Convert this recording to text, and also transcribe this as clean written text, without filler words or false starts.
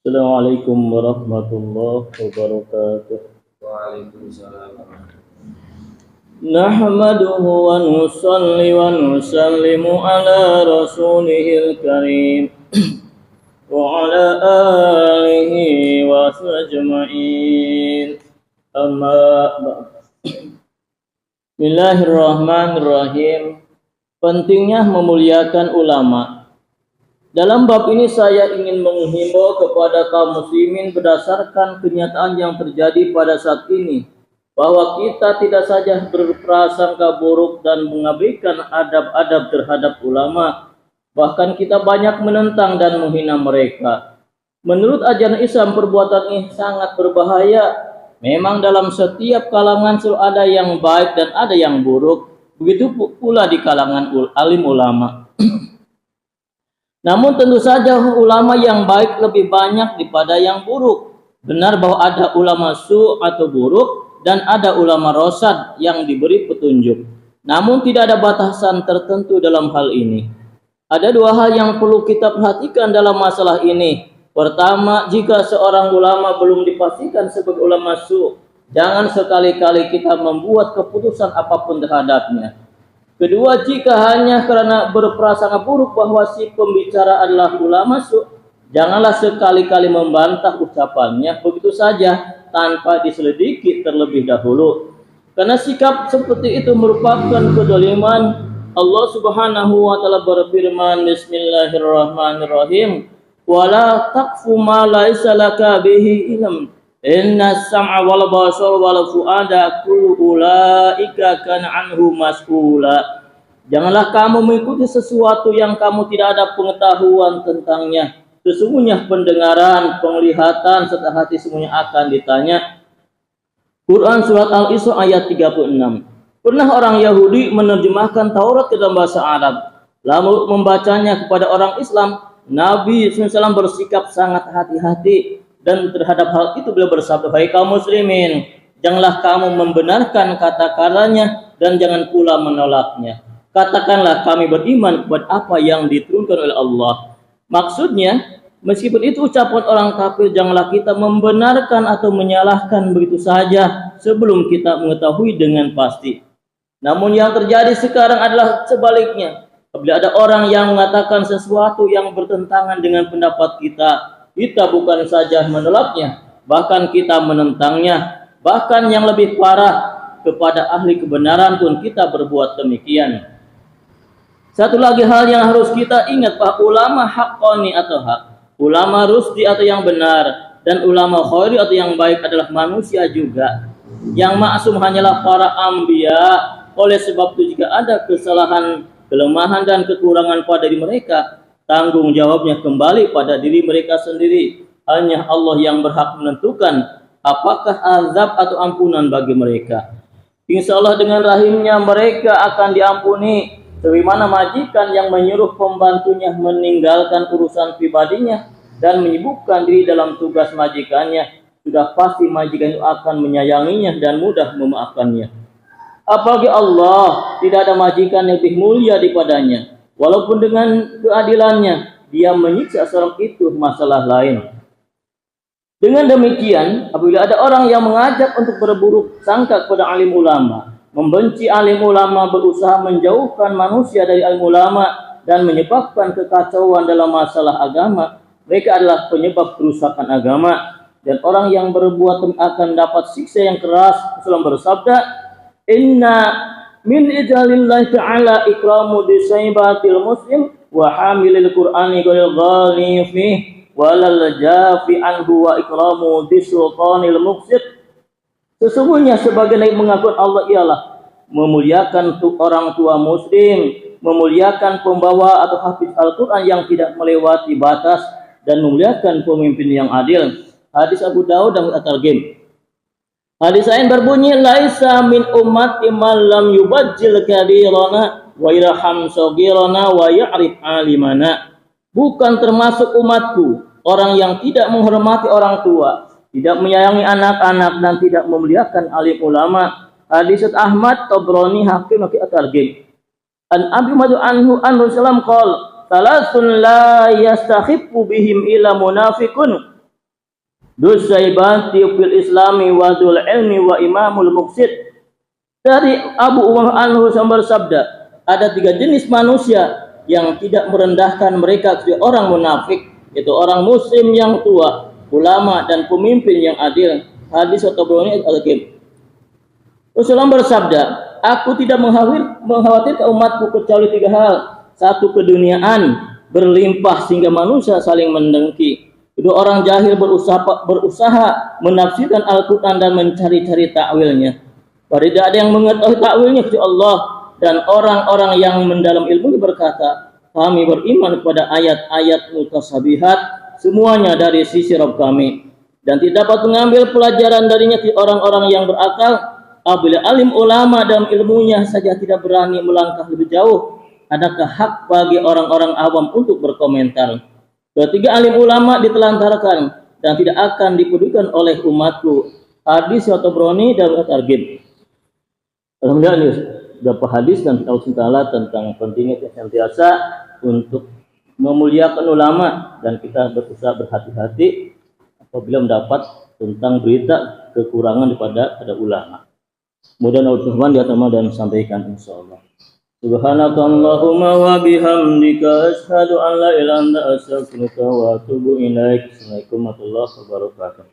Assalamualaikum warahmatullahi wabarakatuh. Waalaikumsalam. Nahmaduhu wa nusalli wa nusallimu ala rasulihil karim wa ala alihi wa ajma'in. Amma ba'd. Bismillahirrahmanirrahim. Pentingnya memuliakan ulama. Dalam bab ini saya ingin menghimbau kepada kaum muslimin berdasarkan kenyataan yang terjadi pada saat ini, bahwa kita tidak saja berprasangka buruk dan mengabaikan adab-adab terhadap ulama, bahkan kita banyak menentang dan menghina mereka. Menurut ajaran Islam, perbuatan ini sangat berbahaya. Memang dalam setiap kalangan selalu ada yang baik dan ada yang buruk, begitu pula di kalangan alim ulama. Namun tentu saja ulama yang baik lebih banyak daripada yang buruk. Benar bahwa ada ulama su atau buruk dan ada ulama rosad yang diberi petunjuk. Namun tidak ada batasan tertentu dalam hal ini. Ada dua hal yang perlu kita perhatikan dalam masalah ini. Pertama, jika seorang ulama belum dipastikan sebagai ulama su, jangan sekali-kali kita membuat keputusan apapun terhadapnya. Kedua, jika hanya karena berprasangka buruk bahwa si pembicara adalah ulama su, janganlah sekali-kali membantah ucapannya begitu saja tanpa diselidiki terlebih dahulu. Karena sikap seperti itu merupakan kezaliman. Allah Subhanahu wa taala berfirman, Bismillahirrahmanirrahim, "Wala taqfu ma laisa laka bihi ilm. Inna sam'a wal basara wal fuada kullu ulaika kana anhu mas'ula." Janganlah kamu mengikuti sesuatu yang kamu tidak ada pengetahuan tentangnya. Sesungguhnya pendengaran, penglihatan serta hati semuanya akan ditanya. Quran surat Al-Isra ayat 36. Pernah orang Yahudi menerjemahkan Taurat ke dalam bahasa Arab, lalu membacanya kepada orang Islam. Nabi SAW bersikap sangat hati-hati, dan terhadap hal itu beliau bersabda, "Hai kaum muslimin, janganlah kamu membenarkan kata-katanya dan jangan pula menolaknya. Katakanlah kami beriman kepada apa yang diturunkan oleh Allah." Maksudnya, meskipun itu ucapan orang kafir, janganlah kita membenarkan atau menyalahkan begitu saja sebelum kita mengetahui dengan pasti. Namun yang terjadi sekarang adalah sebaliknya. Apabila ada orang yang mengatakan sesuatu yang bertentangan dengan pendapat kita bukan saja menolaknya, bahkan kita menentangnya. Bahkan yang lebih parah, kepada ahli kebenaran pun kita berbuat demikian. Satu lagi hal yang harus kita ingat, bahwa ulama haqqani atau hak, ulama rusdi atau yang benar, dan ulama khairi atau yang baik adalah manusia juga. Yang maksum hanyalah para anbiya. Oleh sebab itu jika ada kesalahan, kelemahan dan kekurangan pada diri mereka, tanggung jawabnya kembali pada diri mereka sendiri. Hanya Allah yang berhak menentukan apakah azab atau ampunan bagi mereka. Insya Allah dengan rahimnya mereka akan diampuni. Sebagaimana majikan yang menyuruh pembantunya meninggalkan urusan pribadinya dan menyibukkan diri dalam tugas majikannya, sudah pasti majikan itu akan menyayanginya dan mudah memaafkannya. Apalagi Allah, tidak ada majikan yang lebih mulia daripadanya. Walaupun dengan keadilannya, dia menyiksa seorang itu masalah lain. Dengan demikian, apabila ada orang yang mengajak untuk berburuk sangka kepada alim ulama, membenci alim ulama, berusaha menjauhkan manusia dari alim ulama, dan menyebabkan kekacauan dalam masalah agama, mereka adalah penyebab kerusakan agama. Dan orang yang berbuat akan dapat siksa yang keras. Rasulullah bersabda, "Inna min ijalillahi ta'ala ikramu disaybatil muslim wa hamilil qur'ani ghairil ghali fih walal jafi anhu wa ikramu disultanil muqsid." Sesungguhnya sebagian dari pengakuan Allah ialah memuliakan orang tua muslim, memuliakan pembawa atau hafiz Al-Quran yang tidak melewati batas, dan memuliakan pemimpin yang adil. Hadis Abu Daud dan At-Targhib. Hadis lain berbunyi, "Laisa min ummati man lam yubajjil kabirana wa yarham saghirana wa ya'rif alimana." Bukan termasuk umatku orang yang tidak menghormati orang tua, tidak menyayangi anak-anak, dan tidak memuliakan alim ulama. Hadis Ahmad, Tabrani, Hakim, At-Targhib. An Abi Madu anhu sallam qala, "Salasun la yastakhiffu bihim ila munafiqun Dusyaibati fil islami wa dzul ilmi wa imamul muqsid. Dari Abu Umar anhu bersabda, ada 3 jenis manusia yang tidak merendahkan mereka kecuali orang munafik, yaitu orang muslim yang tua, ulama dan pemimpin yang adil. Hadis At-Tabrani Al-Ghib. Rasulullah bersabda, aku tidak mengkhawatirkan umatku kecuali 3 hal. 1, keduniaan berlimpah sehingga manusia saling mendengki. 2, orang jahil berusaha menafsirkan Al-Quran dan mencari-cari takwilnya. Tidak ada yang mengetahui takwilnya kecuali Allah. Dan orang-orang yang mendalam ilmu berkata, kami beriman kepada ayat-ayat mutasabihat, semuanya dari sisi Rabb kami, dan tidak dapat mengambil pelajaran darinya ke orang-orang yang berakal. Apabila alim ulama dalam ilmunya saja tidak berani melangkah lebih jauh, adakah hak bagi orang-orang awam untuk berkomentar? 3, alim ulama ditelantarkan dan tidak akan dipedulikan oleh umatku. Hadis At-Tabrani dan At-Targhib. Alhamdulillah, beberapa hadis dan Allah tentang pentingnya senantiasa untuk memuliakan ulama, dan kita berusaha berhati-hati apabila mendapat tentang berita kekurangan pada ulama. Mudah-mudahan Allah Subhanahu wa taala dan sampaikan insyaallah. Subhanakallahumma wa bihamdika asyhadu an la ilaha illa anta astaghfiruka wa atubu ilaik. Assalamualaikum warahmatullahi wabarakatuh.